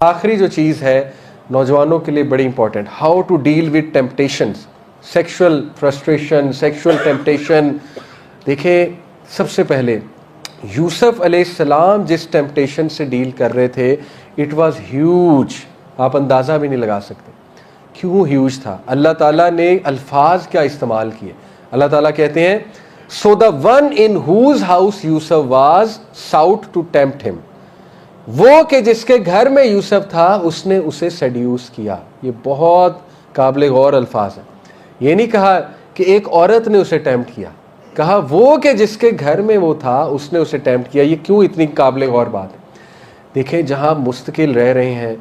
آخری جو چیز ہے نوجوانوں کے لیے بڑی important, how to deal with temptations, sexual frustration, sexual temptation. دیکھیں سب سے پہلے یوسف علیہ السلام جس ٹیمپٹیشن سے ڈیل کر رہے تھے اٹ واز ہیوج، آپ اندازہ بھی نہیں لگا سکتے کیوں ہیوج تھا. اللہ تعالیٰ نے الفاظ کیا استعمال کیے. اللہ تعالیٰ کہتے ہیں so the one in whose house Yusuf was sought to tempt him, وہ کہ جس کے گھر میں یوسف تھا اس نے اسے سیڈیوس کیا. یہ بہت قابل غور الفاظ ہیں. یہ نہیں کہا کہ ایک عورت نے اسے ٹیمپٹ کیا، کہا وہ کہ جس کے گھر میں وہ تھا اس نے اسے ٹیمپٹ کیا. یہ کیوں اتنی قابل غور بات ہے؟ دیکھیں جہاں مستقل رہ رہے ہیں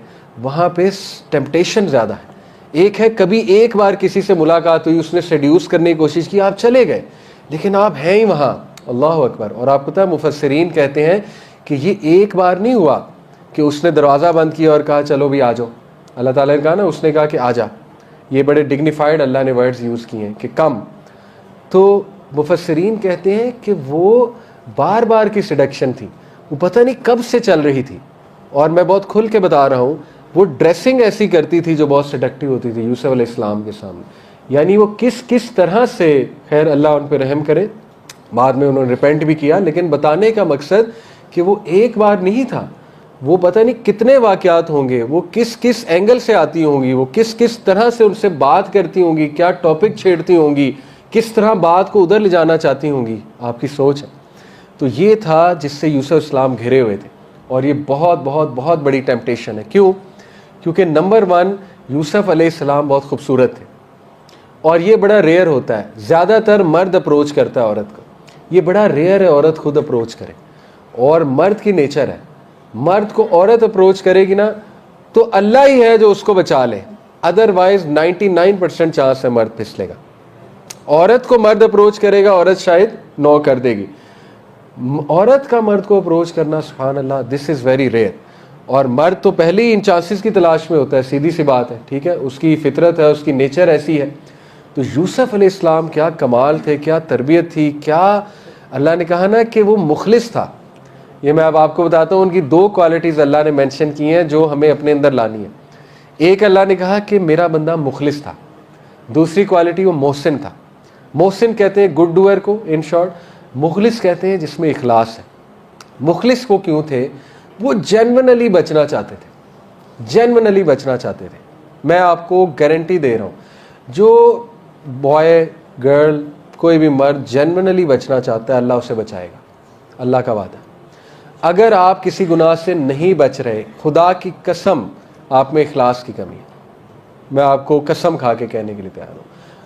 وہاں پہ ٹیمپٹیشن زیادہ ہے. ایک ہے کبھی ایک بار کسی سے ملاقات ہوئی، اس نے سیڈیوس کرنے کی کوشش کی، آپ چلے گئے لیکن آپ ہیں ہی وہاں. اللہ اکبر. اور آپ کو پتہ ہے مفسرین کہتے ہیں کہ یہ ایک بار نہیں ہوا کہ اس نے دروازہ بند کیا اور کہا چلو بھی آ جاؤ. اللہ تعالیٰ نے کہا نا، اس نے کہا کہ آ جا. یہ بڑے ڈگنیفائڈ اللہ نے ورڈز یوز کیے ہیں کہ کم. تو مفسرین کہتے ہیں کہ وہ بار بار کی سیڈکشن تھی، وہ پتہ نہیں کب سے چل رہی تھی. اور میں بہت کھل کے بتا رہا ہوں، وہ ڈریسنگ ایسی کرتی تھی جو بہت سیڈکٹیو ہوتی تھی یوسف علیہ السلام کے سامنے. یعنی وہ کس طرح سے، خیر اللہ ان پہ رحم کرے، بعد میں انہوں نے ریپینٹ بھی کیا، لیکن بتانے کا مقصد کہ وہ ایک بار نہیں تھا. وہ پتہ نہیں کتنے واقعات ہوں گے، وہ کس اینگل سے آتی ہوں گی، وہ کس طرح سے ان سے بات کرتی ہوں گی، کیا ٹاپک چھیڑتی ہوں گی، کس طرح بات کو ادھر لے جانا چاہتی ہوں گی. آپ کی سوچ ہے. تو یہ تھا جس سے یوسف اسلام گھرے ہوئے تھے. اور یہ بہت بہت بہت بڑی ٹیمپٹیشن ہے. کیوں؟ کیونکہ نمبر ون، یوسف علیہ السلام بہت خوبصورت تھے. اور یہ بڑا ریئر ہوتا ہے، زیادہ تر مرد اپروچ کرتا ہے عورت کو، یہ بڑا ریئر ہے عورت خود اپروچ کرے. اور مرد کی نیچر ہے، مرد کو عورت اپروچ کرے گی نا تو اللہ ہی ہے جو اس کو بچا لے، ادروائز 99% چانس ہے مرد پھسلے گا. عورت کو مرد اپروچ کرے گا، عورت شاید نو کر دے گی. عورت کا مرد کو اپروچ کرنا سبحان اللہ دس از ویری ریئر. اور مرد تو پہلے ہی ان چانسز کی تلاش میں ہوتا ہے، سیدھی سی بات ہے، ٹھیک ہے، اس کی فطرت ہے، اس کی نیچر ایسی ہے. تو یوسف علیہ السلام کیا کمال تھے، کیا تربیت تھی، کیا اللہ نے کہا نا کہ وہ مخلص تھا. یہ میں اب آپ کو بتاتا ہوں، ان کی دو کوالٹیز اللہ نے مینشن کی ہیں جو ہمیں اپنے اندر لانی ہے. ایک اللہ نے کہا کہ میرا بندہ مخلص تھا، دوسری کوالٹی وہ محسن تھا. محسن کہتے ہیں گڈ ڈوئر کو ان شارٹ، مخلص کہتے ہیں جس میں اخلاص ہے. مخلص کو کیوں تھے؟ وہ جینونلی بچنا چاہتے تھے، جینونلی بچنا چاہتے تھے. میں آپ کو گارنٹی دے رہا ہوں جو بوائے گرل کوئی بھی مرد جینونلی بچنا چاہتا ہے اللہ اسے بچائے گا، اللہ کا وعدہ. اگر آپ کسی گناہ سے نہیں بچ رہے، خدا کی قسم آپ میں اخلاص کی کمی ہے. میں آپ کو قسم کھا کے کہنے کے لیے تیار ہوں،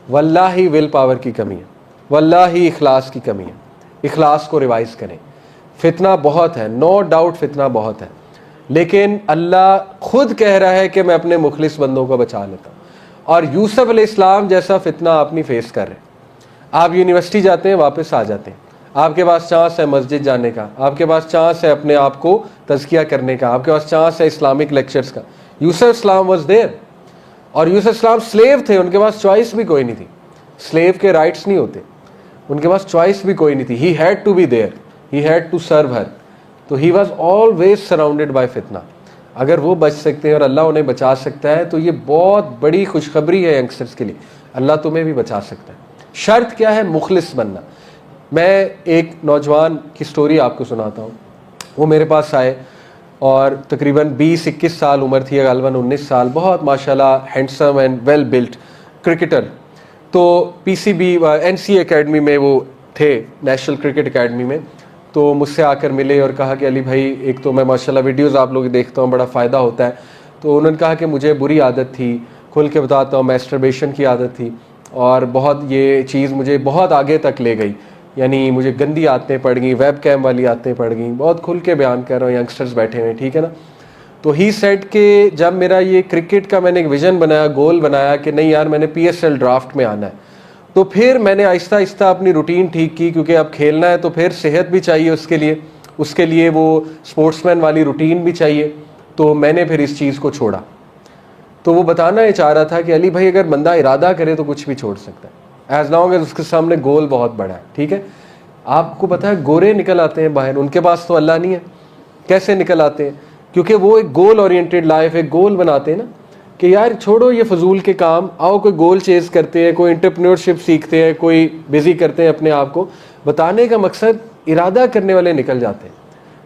واللہ ول پاور کی کمی ہے، واللہ اخلاص کی کمی ہے. اخلاص کو ریوائز کریں. فتنہ بہت ہے، نو ڈاؤٹ فتنہ بہت ہے، لیکن اللہ خود کہہ رہا ہے کہ میں اپنے مخلص بندوں کو بچا لیتا ہوں. اور یوسف علیہ السلام جیسا فتنہ آپ نہیں فیس کر رہے. آپ یونیورسٹی جاتے ہیں واپس آ جاتے ہیں، آپ کے پاس چانس ہے مسجد جانے کا، آپ کے پاس چانس ہے اپنے آپ کو تزکیہ کرنے کا، آپ کے پاس چانس ہے اسلامک لیکچرز کا. یوسف اسلام واز دیر. اور یوسف اسلام سلیو تھے، ان کے پاس چوائس بھی کوئی نہیں تھی. سلیو کے رائٹس نہیں ہوتے، ان کے پاس چوائس بھی کوئی نہیں تھی. He had to be there, he had to serve her. تو he was always surrounded by فتنہ. اگر وہ بچ سکتے ہیں اور اللہ انہیں بچا سکتا ہے تو یہ بہت بڑی خوشخبری ہے ینگسٹرز کے لیے. اللہ تمہیں بھی بچا سکتا ہے. شرط کیا ہے؟ مخلص بننا. میں ایک نوجوان کی سٹوری آپ کو سناتا ہوں. وہ میرے پاس آئے اور تقریباً 20-21 سال عمر تھی، غالباً 19 سال. بہت ماشاءاللہ handsome and well built cricketer. تو P C B NCA academy میں وہ تھے، نیشنل کرکٹ اکیڈمی میں. تو مجھ سے آ کر ملے اور کہا کہ علی بھائی، ایک تو میں ماشاءاللہ ویڈیوز آپ لوگ دیکھتا ہوں، بڑا فائدہ ہوتا ہے. تو انہوں نے کہا کہ مجھے بری عادت تھی، کھل کے بتاتا ہوں، میسٹربیشن کی عادت تھی، اور بہت یہ چیز مجھے بہت آگے تک لے گئی. یعنی مجھے گندی عادتیں پڑ گئیں، ویب کیم والی عادتیں پڑ گئیں. بہت کھل کے بیان کر رہا ہوں، ینگسٹرز بیٹھے ہوئے، ٹھیک ہے نا. تو ہی سیٹ کہ جب میرا یہ کرکٹ کا میں نے ایک ویژن بنایا، گول بنایا کہ نہیں یار میں نے PSL ڈرافٹ میں آنا ہے، تو پھر میں نے آہستہ آہستہ اپنی روٹین ٹھیک کی، کیونکہ اب کھیلنا ہے تو پھر صحت بھی چاہیے اس کے لیے وہ اسپورٹس مین والی روٹین بھی چاہیے. تو میں نے پھر اس چیز کو چھوڑا. تو وہ بتانا یہ چاہ رہا تھا کہ علی بھائی اگر بندہ ارادہ کرے تو کچھ بھی چھوڑ سکتا ہے، ایز لانگ ایز اس کے سامنے گول بہت بڑا ہے. ٹھیک ہے، آپ کو پتہ ہے گورے نکل آتے ہیں باہر، ان کے پاس تو اللہ نہیں ہے، کیسے نکل آتے ہیں؟ کیونکہ وہ ایک گول اورینٹیڈ لائف، ایک گول بناتے ہیں نا کہ یار چھوڑو یہ فضول کے کام، آؤ کوئی گول چیز کرتے ہیں، کوئی انٹرپرینورشپ سیکھتے ہیں، کوئی بزی کرتے ہیں اپنے آپ کو. بتانے کا مقصد ارادہ کرنے والے نکل جاتے ہیں.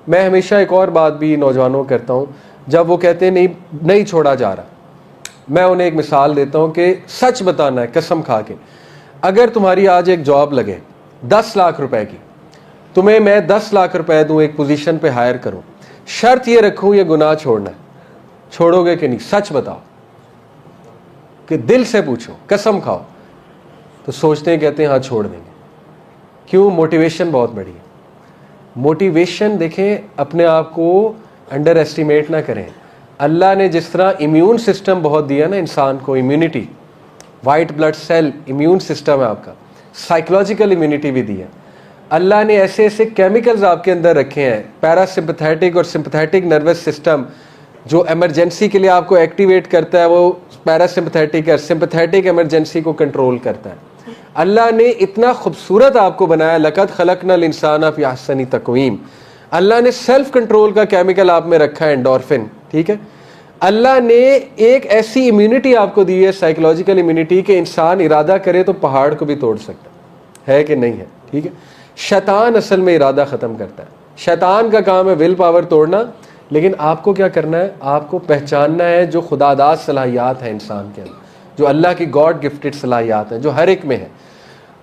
میں ہمیشہ ایک اور بات بھی نوجوانوں کو کرتا ہوں، جب وہ کہتے ہیں نہیں چھوڑا جا رہا، میں انہیں ایک مثال دیتا ہوں کہ سچ بتانا ہے قسم کھا کے. اگر تمہاری آج ایک جاب لگے 10 لاکھ روپے کی، تمہیں میں 10 لاکھ روپے دوں، ایک پوزیشن پہ ہائر کروں، شرط یہ رکھوں یہ گناہ چھوڑنا ہے، چھوڑو گے کہ نہیں؟ سچ بتاؤ، کہ دل سے پوچھو، قسم کھاؤ. تو سوچتے ہیں، کہتے ہیں ہاں چھوڑ دیں گے. کیوں؟ موٹیویشن بہت بڑی ہے. موٹیویشن دیکھیں، اپنے آپ کو انڈر ایسٹیمیٹ نہ کریں. اللہ نے جس طرح امیون سسٹم بہت دیا نا انسان کو، immunity, white blood cell immune system ہے آپ کا، سائیکولوجیکل امیونٹی بھی دی ہے. اللہ نے ایسے ایسے کیمیکلز آپ کے اندر رکھے ہیں، پیرا سمپتھیٹک اور سمپتھیٹک نروس سسٹم جو ایمرجنسی کے لیے آپ کو ایکٹیویٹ کرتا ہے، وہ پیرا سمپتھیٹک ہے، سمپتھیٹک ایمرجنسی کو کنٹرول کرتا ہے. اللہ نے اتنا خوبصورت آپ کو بنایا، لقد خلقنا الانسان فی احسن تقویم. اللہ نے سیلف کنٹرول کا کیمیکل آپ میں رکھا ہے، انڈورفن، ٹھیک ہے. اللہ نے ایک ایسی امیونٹی آپ کو دی ہے، سائیکولوجیکل امیونٹی، کہ انسان ارادہ کرے تو پہاڑ کو بھی توڑ سکتا ہے کہ نہیں ہے؟ ٹھیک ہے. شیطان اصل میں ارادہ ختم کرتا ہے. شیطان کا کام ہے ول پاور توڑنا، لیکن آپ کو کیا کرنا ہے؟ آپ کو پہچاننا ہے جو خدا داد صلاحیات ہیں انسان کے اندر، جو اللہ کی گاڈ گفٹڈ صلاحیات ہیں، جو ہر ایک میں ہے.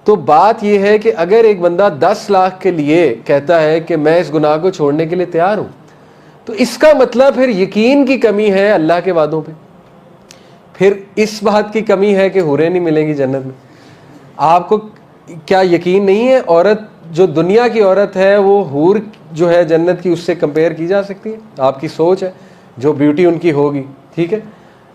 تو بات یہ ہے کہ اگر ایک بندہ 10 لاکھ کے لیے کہتا ہے کہ میں اس گناہ کو چھوڑنے کے لیے تیار ہوں، تو اس کا مطلب پھر یقین کی کمی ہے اللہ کے وعدوں پہ. پھر اس بات کی کمی ہے کہ حوریں نہیں ملیں گی جنت میں. آپ کو کیا یقین نہیں ہے؟ عورت جو دنیا کی عورت ہے وہ حور جو ہے جنت کی، اس سے کمپیئر کی جا سکتی ہے؟ آپ کی سوچ ہے جو بیوٹی ان کی ہوگی. ٹھیک ہے.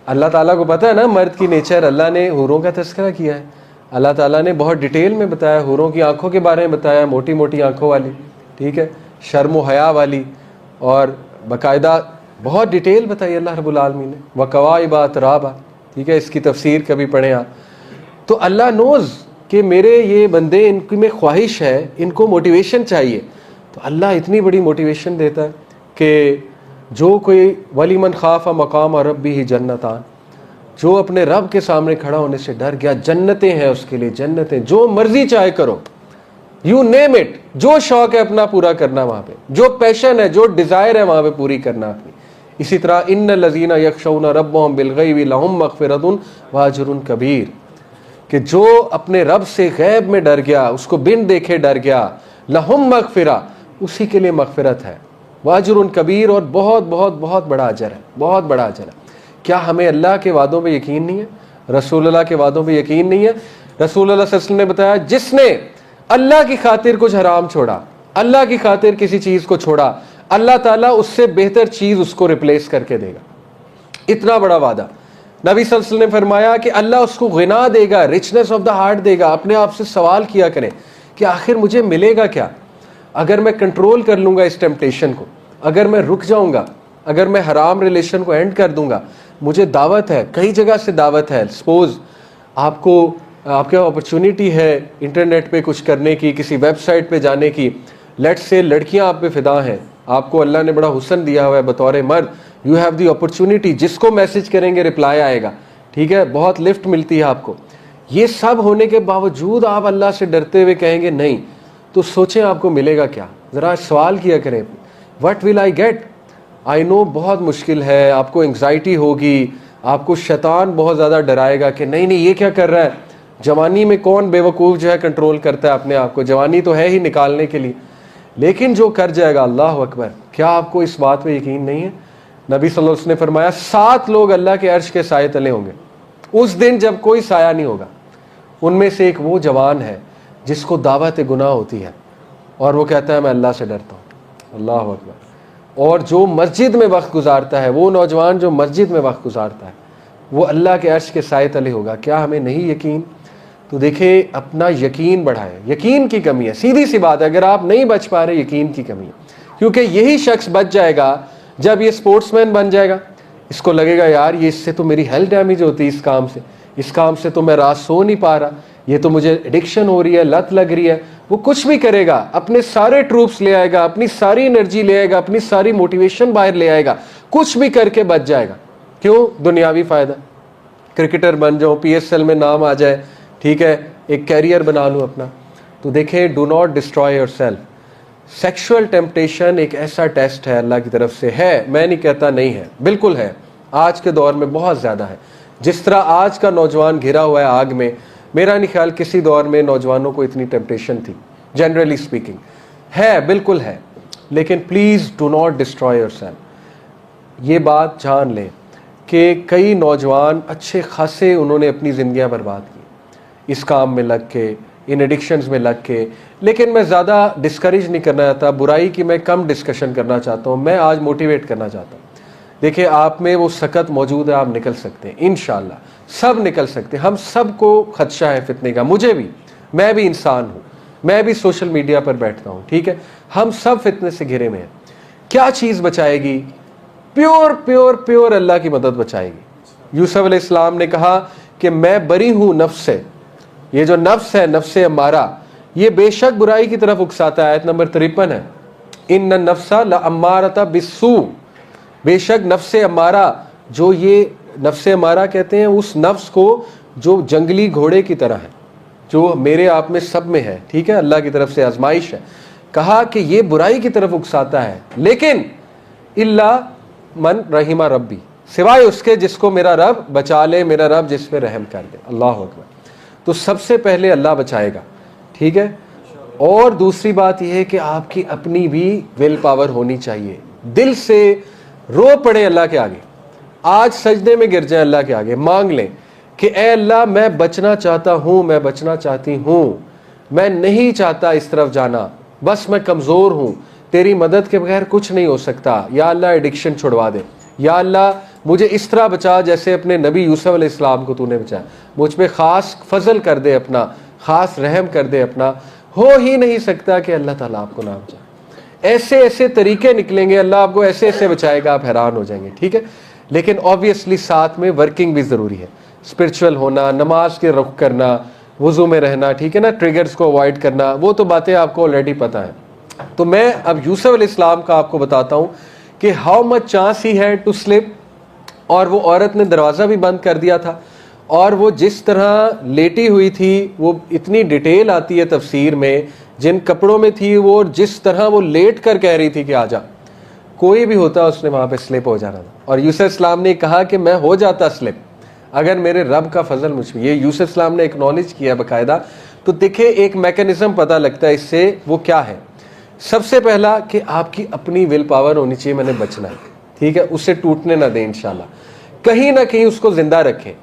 اللہ تعالیٰ کو پتہ ہے نا مرد کی نیچر. اللہ نے حوروں کا تذکرہ کیا ہے، اللہ تعالیٰ نے بہت ڈیٹیل میں بتایا، حوروں کی آنکھوں کے بارے میں بتایا، موٹی موٹی آنکھوں والی، ٹھیک ہے، شرم و حیا والی، اور باقاعدہ بہت ڈیٹیل بتائی اللہ رب العالمین نے. وَقَوَائِبَ أَتْرَابًا، ٹھیک ہے، اس کی تفسیر کبھی پڑھیں آپ. تو اللہ نوز کہ میرے یہ بندے، ان کی میں خواہش ہے، ان کو موٹیویشن چاہیے، تو اللہ اتنی بڑی موٹیویشن دیتا ہے کہ جو کوئی وَلِمَنْ خَافَ مَقَامَ رَبِّهِ جَنَّتَانِ، جو اپنے رب کے سامنے کھڑا ہونے سے ڈر گیا، جنتیں ہیں اس کے لیے، جنتیں، جو مرضی چاہے کرو، یو نیم اٹ، جو شوق ہے اپنا پورا کرنا وہاں پہ، جو پیشن ہے، جو ڈیزائر ہے وہاں پہ پوری کرنا اپنی. اسی طرح ان الذین یخشون ربهم بالغیب لهم مغفرۃ واجر کبیر، کہ جو اپنے رب سے غیب میں ڈر گیا، اس کو بن دیکھے ڈر گیا، لہم مغفرہ، اسی کے لیے مغفرت ہے، واجر کبیر، اور بہت بہت بہت بڑا اجر ہے، بہت بڑا اجر ہے. کیا ہمیں اللہ کے وعدوں پہ یقین نہیں ہے؟ رسول اللہ کے وعدوں پہ یقین نہیں ہے؟ رسول اللہ صلی اللہ علیہ وسلم نے بتایا جس نے اللہ کی خاطر کچھ حرام چھوڑا، اللہ کی خاطر کسی چیز کو چھوڑا، اللہ تعالیٰ اس سے بہتر چیز اس کو ریپلیس کر کے دے گا. اتنا بڑا وعدہ. نبی صلی اللہ علیہ وسلم نے فرمایا کہ اللہ اس کو غنا دے گا، رچنس آف دا ہارٹ دے گا. اپنے آپ سے سوال کیا کریں کہ آخر مجھے ملے گا کیا اگر میں کنٹرول کر لوں گا اس ٹیمپٹیشن کو، اگر میں رک جاؤں گا، اگر میں حرام ریلیشن کو اینڈ کر دوں گا. مجھے دعوت ہے، کئی جگہ سے دعوت ہے. سپوز آپ کو آپ کے اپرچونٹی ہے انٹرنیٹ پہ کچھ کرنے کی، کسی ویب سائٹ پہ جانے کی. لیٹ سے لڑکیاں آپ پہ فدا ہیں، آپ کو اللہ نے بڑا حسن دیا ہوا ہے بطور مرد، یو ہیو دی اپرچونٹی، جس کو میسج کریں گے رپلائی آئے گا، ٹھیک ہے، بہت لفٹ ملتی ہے آپ کو. یہ سب ہونے کے باوجود آپ اللہ سے ڈرتے ہوئے کہیں گے نہیں، تو سوچیں آپ کو ملے گا کیا. ذرا سوال کیا کریں، وٹ ول آئی گیٹ. آئی نو بہت مشکل ہے، آپ کو انگزائٹی ہوگی، آپ کو شیطان بہت زیادہ ڈرائے گا کہ نہیں یہ کیا کر رہا ہے. جوانی میں کون بے وقوف جو ہے کنٹرول کرتا ہے اپنے آپ کو، جوانی تو ہے ہی نکالنے کے لیے. لیکن جو کر جائے گا، اللہ اکبر. کیا آپ کو اس بات پہ یقین نہیں ہے؟ نبی صلی اللہ علیہ وسلم نے فرمایا 7 لوگ اللہ کے عرش کے سائے تلے ہوں گے اس دن جب کوئی سایہ نہیں ہوگا. ان میں سے ایک وہ جوان ہے جس کو دعوت گناہ ہوتی ہے اور وہ کہتا ہے میں اللہ سے ڈرتا ہوں. اللہ اکبر. اور جو مسجد میں وقت گزارتا ہے، وہ نوجوان جو مسجد میں وقت گزارتا ہے، وہ اللہ کے عرش کے سائے تلے ہوگا. کیا ہمیں نہیں یقین؟ تو دیکھیں اپنا یقین بڑھائیں. یقین کی کمی ہے، سیدھی سی بات ہے. اگر آپ نہیں بچ پا رہے، یقین کی کمی ہے. کیونکہ یہی شخص بچ جائے گا جب یہ سپورٹس مین بن جائے گا. اس کو لگے گا یار یہ اس سے تو میری ہیلتھ ڈیمیج ہوتی ہے، اس کام سے تو میں رات سو نہیں پا رہا، یہ تو مجھے ایڈکشن ہو رہی ہے، لت لگ رہی ہے. وہ کچھ بھی کرے گا, اپنے سارے ٹروپس لے آئے گا, اپنی ساری انرجی لے آئے گا, اپنی ساری موٹیویشن باہر لے آئے گا, کچھ بھی کر کے بچ جائے گا. کیوں؟ دنیاوی فائدہ. کرکٹر بن جاؤں, پی ایس ایل میں نام آ جائے, ٹھیک ہے, ایک کیریئر بنا لوں اپنا. تو دیکھیں, do not destroy your self. Sexual temptation ایک ایسا ٹیسٹ ہے اللہ کی طرف سے, ہے, میں نہیں کہتا نہیں ہے, بالکل ہے, آج کے دور میں بہت زیادہ ہے. جس طرح آج کا نوجوان گھرا ہوا ہے آگ میں, میرا نہیں خیال کسی دور میں نوجوانوں کو اتنی ٹیمپٹیشن تھی, جنرلی اسپیکنگ. ہے, بالکل ہے, لیکن please do not destroy your self. یہ بات جان لیں کہ کئی نوجوان اچھے خاصے انہوں نے اپنی زندگیاں برباد کی اس کام میں لگ کے, ان ایڈکشنز میں لگ کے. لیکن میں زیادہ ڈسکریج نہیں کرنا چاہتا, برائی کی میں کم ڈسکشن کرنا چاہتا ہوں, میں آج موٹیویٹ کرنا چاہتا ہوں. دیکھیں, آپ میں وہ سکت موجود ہے, آپ نکل سکتے ہیں انشاءاللہ, سب نکل سکتے ہیں. ہم سب کو خدشہ ہے فتنے کا, مجھے بھی, میں بھی انسان ہوں, میں بھی سوشل میڈیا پر بیٹھتا ہوں, ٹھیک ہے, ہم سب فتنے سے گھرے میں ہیں. کیا چیز بچائے گی؟ پیور پیور پیور اللہ کی مدد بچائے گی. یوسف علیہ السلام نے کہا کہ میں بری ہوں نفس سے. یہ جو نفس ہے, نفس امارہ, یہ بے شک برائی کی طرف اکساتا ہے. آیت نمبر 53 ہے, ان النفس لامارۃ بالسوء. بے شک نفس امارہ, جو یہ نفس امارہ کہتے ہیں اس نفس کو جو جنگلی گھوڑے کی طرح ہے, جو میرے آپ میں سب میں ہے, ٹھیک ہے, اللہ کی طرف سے آزمائش ہے. کہا کہ یہ برائی کی طرف اکساتا ہے, لیکن الا من رحم ربی, سوائے اس کے جس کو میرا رب بچا لے, میرا رب جس پہ رحم کر دے. اللہ اکبر. تو سب سے پہلے اللہ بچائے گا, ٹھیک ہے. اور دوسری بات یہ ہے کہ آپ کی اپنی بھی ول پاور ہونی چاہیے. دل سے رو پڑے اللہ کے آگے, آج سجدے میں گر جائیں اللہ کے آگے, مانگ لیں کہ اے اللہ میں بچنا چاہتا ہوں, میں بچنا چاہتی ہوں, میں نہیں چاہتا اس طرف جانا, بس میں کمزور ہوں, تیری مدد کے بغیر کچھ نہیں ہو سکتا. یا اللہ ایڈکشن چھڑوا دے, یا اللہ مجھے اس طرح بچا جیسے اپنے نبی یوسف علیہ السلام کو تو نے بچایا. مجھ پہ خاص فضل کر دے اپنا, خاص رحم کر دے اپنا. ہو ہی نہیں سکتا کہ اللہ تعالیٰ آپ کو نہ بچائے. ایسے ایسے طریقے نکلیں گے, اللہ آپ کو ایسے ایسے بچائے گا, آپ حیران ہو جائیں گے, ٹھیک ہے. لیکن آبویسلی ساتھ میں ورکنگ بھی ضروری ہے, اسپرچول ہونا, نماز کے رخ کرنا, وضو میں رہنا, ٹھیک ہے نا, ٹریگرز کو اوائڈ کرنا, وہ تو باتیں آپ کو آلریڈی پتہ ہیں. تو میں اب یوسف علیہ السلام کا آپ کو بتاتا ہوں کہ ہاؤ مچ چانس ہی ہے ٹو سلپ. اور وہ عورت نے دروازہ بھی بند کر دیا تھا, اور وہ جس طرح لیٹی ہوئی تھی, وہ اتنی ڈیٹیل آتی ہے تفسیر میں, جن کپڑوں میں تھی وہ, جس طرح وہ لیٹ کر کہہ رہی تھی کہ آ جا, کوئی بھی ہوتا اس نے وہاں پہ سلپ ہو جانا تھا. اور یوسف السلام نے کہا کہ میں ہو جاتا سلپ اگر میرے رب کا فضل مجھ پہ. یہ یوسف السلام نے ایکنالج کیا باقاعدہ. تو دیکھیں ایک میکینزم پتہ لگتا ہے اس سے, وہ کیا ہے. سب سے پہلا کہ آپ کی اپنی ول پاور ہونی چاہیے, میں نے بچنا ہے, ٹھیک ہے, اسے ٹوٹنے نہ دیں انشاءاللہ, کہیں نہ کہیں اس کو زندہ رکھیں.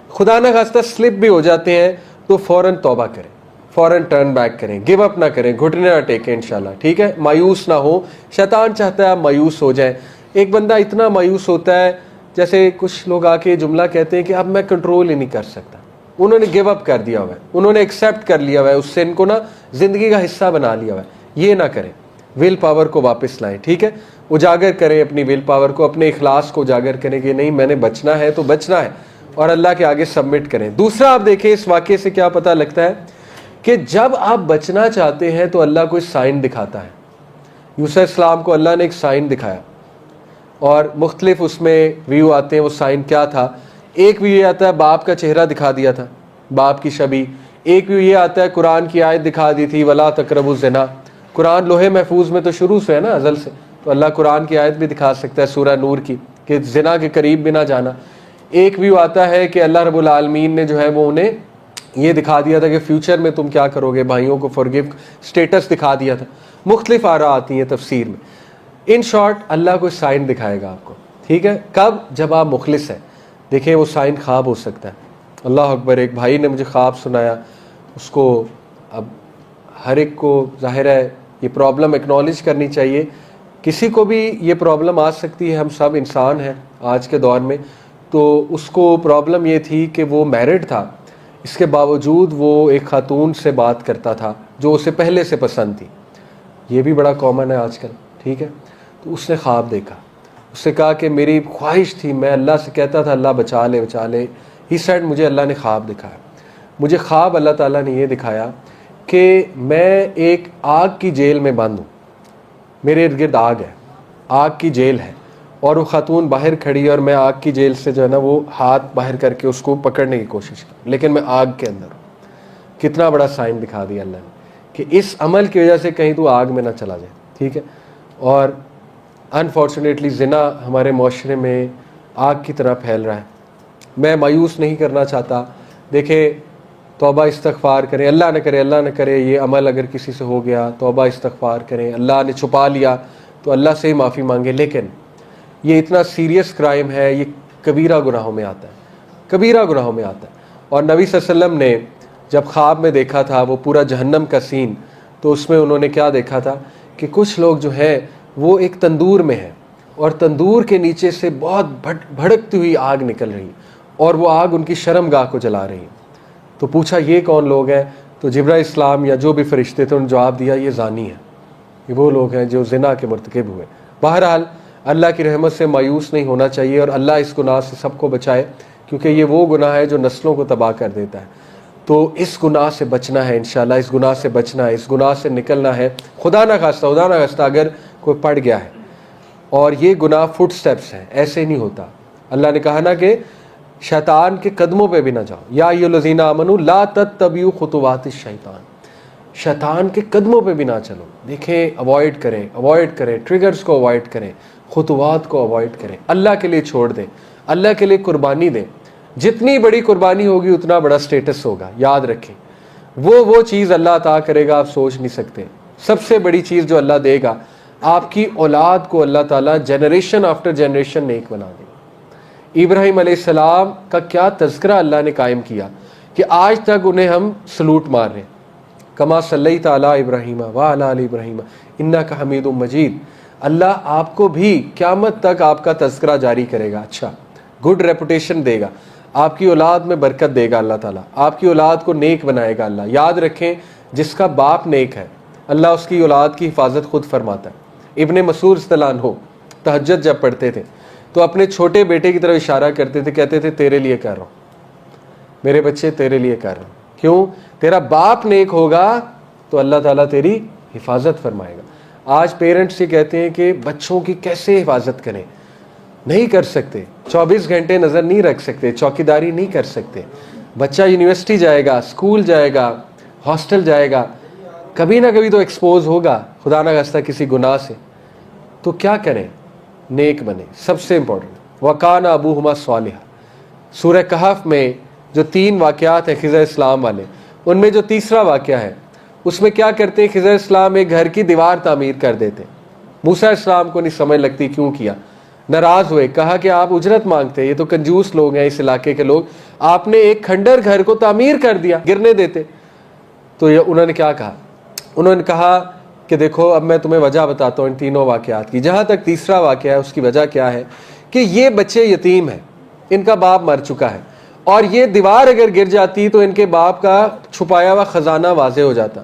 خدا نہ خواستہ سلپ بھی ہو جاتے ہیں تو فوراً توبہ کریں, فوراً ٹرن بیک کریں, گیو اپ نہ کریں, گھٹنے نہ ٹیکیں انشاءاللہ, ٹھیک ہے. مایوس نہ ہو, شیطان چاہتا ہے آپ مایوس ہو جائیں. ایک بندہ اتنا مایوس ہوتا ہے, جیسے کچھ لوگ آ کے جملہ کہتے ہیں کہ اب میں کنٹرول ہی نہیں کر سکتا. انہوں نے گیو اپ کر دیا ہوا ہے, انہوں نے ایکسیپٹ کر لیا ہوا ہے, اس سے ان کو نا زندگی کا حصہ بنا لیا ہوا ہے. یہ نہ کریں, ول پاور کو واپس لائیں, ٹھیک ہے. اجاگر کریں اپنی ول پاور کو, اپنے اخلاص کو اجاگر کریں کہ نہیں میں نے بچنا ہے تو بچنا ہے, اور اللہ کے آگے سبمٹ کریں. دوسرا آپ دیکھیں اس واقعے سے کیا پتہ لگتا ہے کہ جب آپ بچنا چاہتے ہیں تو اللہ کوئی سائن دکھاتا ہے. یوسف السلام کو اللہ نے ایک سائن دکھایا, اور مختلف اس میں ویو آتے ہیں. وہ سائن کیا تھا؟ ایک ویو یہ آتا ہے باپ کا چہرہ دکھا دیا تھا, باپ کی شبیہ. ایک ویو یہ آتا ہے قرآن کی آیت دکھا دی تھی, ولا تقربوا الزنا. قرآن لوہے محفوظ میں تو شروع سے ہے نا, ازل سے, تو اللہ قرآن کی آیت بھی دکھا سکتا ہے سورہ نور کی کہ زنا کے قریب بھی نہ جانا. ایک ویو آتا ہے کہ اللہ رب العالمین نے جو ہے وہ انہیں یہ دکھا دیا تھا کہ فیوچر میں تم کیا کرو گے, بھائیوں کو فورگیو سٹیٹس دکھا دیا تھا. مختلف آراء آتی ہیں تفسیر میں. ان شارٹ اللہ کوئی سائن دکھائے گا آپ کو, ٹھیک ہے. کب؟ جب آپ مخلص ہیں. دیکھیں وہ سائن خواب ہو سکتا ہے. اللہ اکبر. ایک بھائی نے مجھے خواب سنایا, اس کو, اب ہر ایک کو ظاہر ہے یہ پرابلم ایکنالج کرنی چاہیے, کسی کو بھی یہ پرابلم آ سکتی ہے, ہم سب انسان ہیں آج کے دور میں. تو اس کو پرابلم یہ تھی کہ وہ میرڈ تھا, اس کے باوجود وہ ایک خاتون سے بات کرتا تھا جو اسے پہلے سے پسند تھی. یہ بھی بڑا کامن ہے آج کل, ٹھیک ہے. تو اس نے خواب دیکھا, اس سے کہا کہ میری خواہش تھی, میں اللہ سے کہتا تھا اللہ بچا لے بچا لے. ہی سیڈ مجھے اللہ نے خواب دکھایا, مجھے خواب اللہ تعالیٰ نے یہ دکھایا کہ میں ایک آگ کی جیل میں بند ہوں, میرے ارد گرد آگ ہے, آگ کی جیل ہے, اور وہ خاتون باہر کھڑی ہے اور میں آگ کی جیل سے جو ہے نا وہ ہاتھ باہر کر کے اس کو پکڑنے کی کوشش کی, لیکن میں آگ کے اندر ہوں. کتنا بڑا سائن دکھا دیا اللہ نے کہ اس عمل کی وجہ سے کہیں تو آگ میں نہ چلا جائے. ٹھیک ہے, اور انفارچونیٹلی زنا ہمارے معاشرے میں آگ کی طرح پھیل رہا ہے. میں مایوس نہیں کرنا چاہتا. دیکھیں, توبہ استغفار کریں, اللہ نہ کرے یہ عمل اگر کسی سے ہو گیا, توبہ استغفار کریں, اللہ نے چھپا لیا تو اللہ سے ہی معافی مانگے. لیکن یہ اتنا سیریس کرائم ہے, یہ کبیرہ گناہوں میں آتا ہے, کبیرہ گناہوں میں آتا ہے. اور نبی صلی اللہ علیہ وسلم نے جب خواب میں دیکھا تھا وہ پورا جہنم کا سین, تو اس میں انہوں نے کیا دیکھا تھا کہ کچھ لوگ جو ہیں وہ ایک تندور میں ہیں, اور تندور کے نیچے سے بہت بھڑکتی ہوئی آگ نکل رہی, اور وہ آگ ان کی شرمگاہ کو جلا رہی. تو پوچھا یہ کون لوگ ہیں؟ تو جبرائیل السلام یا جو بھی فرشتے تھے انہوں نے جواب دیا یہ زانی ہیں, یہ وہ لوگ ہیں جو زنا کے مرتکب ہوئے. بہرحال اللہ کی رحمت سے مایوس نہیں ہونا چاہیے, اور اللہ اس گناہ سے سب کو بچائے, کیونکہ یہ وہ گناہ ہے جو نسلوں کو تباہ کر دیتا ہے. تو اس گناہ سے بچنا ہے انشاءاللہ, اس گناہ سے بچنا ہے, اس گناہ سے نکلنا ہے. خدا نہ خواستہ اگر کوئی پڑ گیا ہے, اور یہ گناہ فٹ سٹیپس ہیں, ایسے نہیں ہوتا. اللہ نے کہا نا کہ شیطان کے قدموں پہ بھی نہ جاؤ, یا ایھا الذین آمنوا لا تتبعوا خطوات الشیطان, شیطان کے قدموں پہ بھی نہ چلو. دیکھیں, اوائڈ کریں ٹریگرز کو اوائڈ کریں, خطوات کو اوائڈ کریں, اللہ کے لیے چھوڑ دیں, اللہ کے لیے قربانی دیں. جتنی بڑی قربانی ہوگی اتنا بڑا سٹیٹس ہوگا. یاد رکھیں, وہ چیز اللہ عطا کرے گا آپ سوچ نہیں سکتے. سب سے بڑی چیز جو اللہ دے گا, آپ کی اولاد کو اللہ تعالیٰ جنریشن آفٹر جنریشن نیک بنا دے گا. ابراہیم علیہ السلام کا کیا تذکرہ اللہ نے قائم کیا کہ آج تک انہیں ہم سلوٹ مار رہے ہیں. کما صلیت علی ابراہیم وعلی آل ابراہیم انک حمید مجید. اللہ آپ کو بھی قیامت تک آپ کا تذکرہ جاری کرے گا, اچھا گڈ ریپوٹیشن دے گا, آپ کی اولاد میں برکت دے گا اللہ تعالیٰ, آپ کی اولاد کو نیک بنائے گا اللہ. یاد رکھیں, جس کا باپ نیک ہے اللہ اس کی اولاد کی حفاظت خود فرماتا ہے. ابن مسعود رضی اللہ عنہ تہجد جب پڑھتے تھے تو اپنے چھوٹے بیٹے کی طرف اشارہ کرتے تھے, کہتے تھے تیرے لیے کر رہا ہوں, میرے بچے تیرے لیے کر رہا ہوں. کیوں؟ تیرا باپ نیک ہوگا تو اللہ تعالیٰ تیری حفاظت فرمائے گا. آج پیرنٹس یہ کہتے ہیں کہ بچوں کی کیسے حفاظت کریں, نہیں کر سکتے. 24 گھنٹے نظر نہیں رکھ سکتے, چوکیداری نہیں کر سکتے. بچہ یونیورسٹی جائے گا, اسکول جائے گا, ہاسٹل جائے گا, کبھی نہ کبھی تو ایکسپوز ہوگا خدا نہ خواستہ کسی گناہ سے. تو کیا کریں؟ نیک بنے. سب سے امپورٹنٹ وَكَانَ أَبُوهُمَا صَالِحًا. سورہ کہف میں جو 3 واقعات ہیں خضر اسلام والے, ان میں جو تیسرا واقعہ ہے اس میں کیا کرتے ہیں, خضر اسلام ایک گھر کی دیوار تعمیر کر دیتے. موسیٰ اسلام کو نہیں سمجھ لگتی کیوں کیا, ناراض ہوئے, کہا کہ آپ اجرت مانگتے ہیں, یہ تو کنجوس لوگ ہیں اس علاقے کے لوگ, آپ نے ایک کھنڈر گھر کو تعمیر کر دیا, گرنے دیتے. تو انہوں نے کیا کہا, انہوں نے کہا کہ دیکھو اب میں تمہیں وجہ بتاتا ہوں ان تینوں واقعات کی. جہاں تک تیسرا واقعہ ہے اس کی وجہ کیا ہے کہ یہ بچے یتیم ہیں, ان کا باپ مر چکا ہے, اور یہ دیوار اگر گر جاتی تو ان کے باپ کا چھپایا ہوا خزانہ واضح ہو جاتا.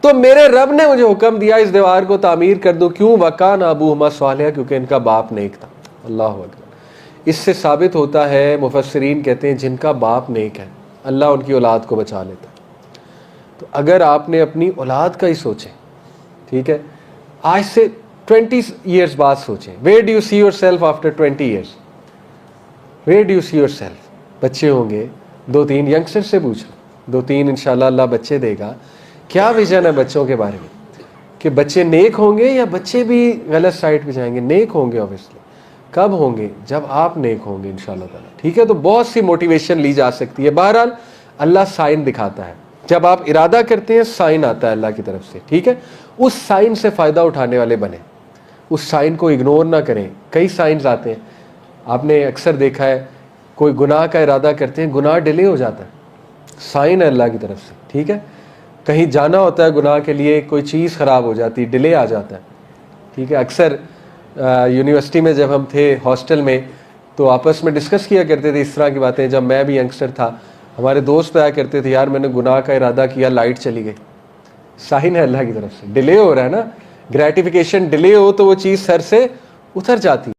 تو میرے رب نے مجھے حکم دیا اس دیوار کو تعمیر کر دو. کیوں؟ وَكَانَ أَبُوهُمَا صَالِحًا, کیونکہ ان کا باپ نیک تھا. اللہ اکبر. اس سے ثابت ہوتا ہے, مفسرین کہتے ہیں جن کا باپ نیک ہے اللہ ان کی اولاد کو بچا لیتا. تو اگر آپ نے اپنی اولاد کا ہی سوچیں, ٹھیک ہے, آج سے 20 ایئرز بعد سوچیں, where do you see yourself after 20 years? where do you see yourself? بچے ہوں گے, 2-3 ینگسٹر سے پوچھ لو, 2-3 انشاءاللہ اللہ بچے دے گا. کیا ویژن ہے بچوں کے بارے میں کہ بچے نیک ہوں گے یا بچے بھی غلط سائٹ پہ جائیں گے؟ نیک ہوں گے اوبیسلی. کب ہوں گے؟ جب آپ نیک ہوں گے انشاءاللہ تعالیٰ. ٹھیک ہے, تو بہت سی موٹیویشن لی جا سکتی ہے. بہرحال اللہ سائن دکھاتا ہے, جب آپ ارادہ کرتے ہیں سائن آتا ہے اللہ کی طرف سے. ٹھیک ہے, اس سائن سے فائدہ اٹھانے والے بنیں, اس سائن کو اگنور نہ کریں. کئی سائنز آتے ہیں, آپ نے اکثر دیکھا ہے کوئی گناہ کا ارادہ کرتے ہیں, گناہ ڈیلے ہو جاتا ہے, سائن ہے اللہ کی طرف سے. ٹھیک ہے, کہیں جانا ہوتا ہے گناہ کے لیے, کوئی چیز خراب ہو جاتی, ڈیلے آ جاتا ہے. ٹھیک ہے, اکثر یونیورسٹی میں جب ہم تھے ہاسٹل میں تو آپس میں ڈسکس کیا کرتے تھے اس طرح کی باتیں. جب میں بھی ینگسٹر تھا, ہمارے دوست آیا کرتے تھے, یار میں نے گناہ کا ارادہ کیا, لائٹ چلی گئی. سائن ہے اللہ کی طرف سے, ڈیلے ہو رہا ہے نا, گریٹیفیکیشن ڈیلے ہو تو وہ چیز سر سے اتر جاتی ہے.